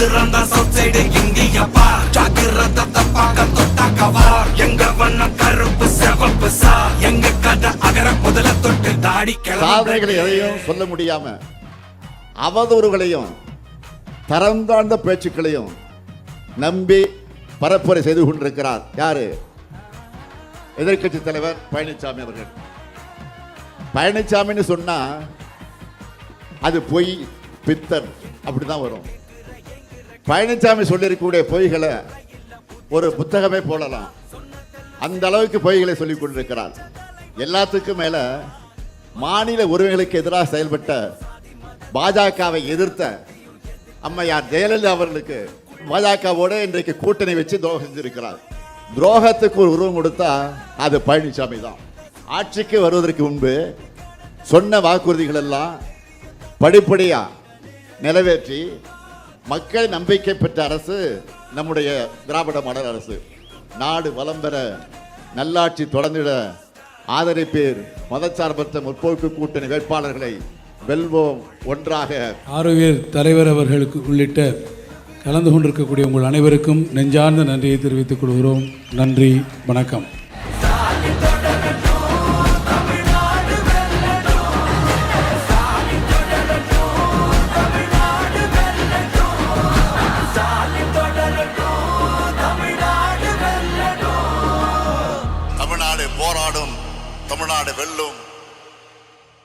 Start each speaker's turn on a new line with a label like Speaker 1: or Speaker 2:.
Speaker 1: மதுரந்தா south side India பார் ஜாகிரத தப்பாக்க தொட்டா கவார் எங்க வண்ணம் கருப்பு சிவப்பு சார் எங்க கதை அகர முதல தொட்டு தாடி
Speaker 2: சாதனைகளை எதையும் சொல்ல முடியாம அவதூறுகளையும் தரம் தாழ்ந்த பேச்சுக்களையும் நம்பி பரப்புரை செய்து கொண்டிருக்கிறார் யாரு? எதிர்கட்சி தலைவர் பழனிசாமி அவர்கள். பழனிசாமின்னு சொன்னா அது பொய் பித்தர் அப்படிதான் வரும். பழனிசாமி சொல்லியிருக்கக்கூடிய பொய்களை ஒரு புத்தகமே போடலாம். அந்த அளவுக்கு பொய்களை சொல்லிக் கொண்டிருக்கிறார். எல்லாத்துக்கும் மேல மாநில உரிமைகளுக்கு எதிராக செயல்பட்ட பாஜகவை எதிர்த்த அம்மையார் ஜெயலலிதா அவர்களுக்கு பாஜகவோடு இன்றைக்கு கூட்டணி வச்சு துரோகம் செஞ்சிருக்கிறார். துரோகத்துக்கு ஒரு உருவம் கொடுத்தா அது பழனிசாமி தான். ஆட்சிக்கு வருவதற்கு முன்பு சொன்ன வாக்குறுதிகள் எல்லாம் படிப்படியா நிறைவேற்றி மக்கள் நம்பிக்கை பெற்ற அரசு நம்முடைய திராவிட மாடல் அரசு. நாடு வளம் பெற நல்லாட்சி தொடர்ந்திட ஆதரிப்பேர் மதச்சார்பற்ற முற்போக்கு கூட்டணி வேட்பாளர்களை வெல்வோம் ஒன்றாக.
Speaker 3: ஆரோக்கியர் தலைவர் அவர்களுக்கு உள்ளிட்ட கலந்து கொண்டிருக்கக்கூடிய உங்கள் அனைவருக்கும் நெஞ்சார்ந்த நன்றியை தெரிவித்துக் கொள்கிறோம். நன்றி, வணக்கம்.
Speaker 4: தமிழ்நாடு போராடும், தமிழ்நாடு வெல்லும்.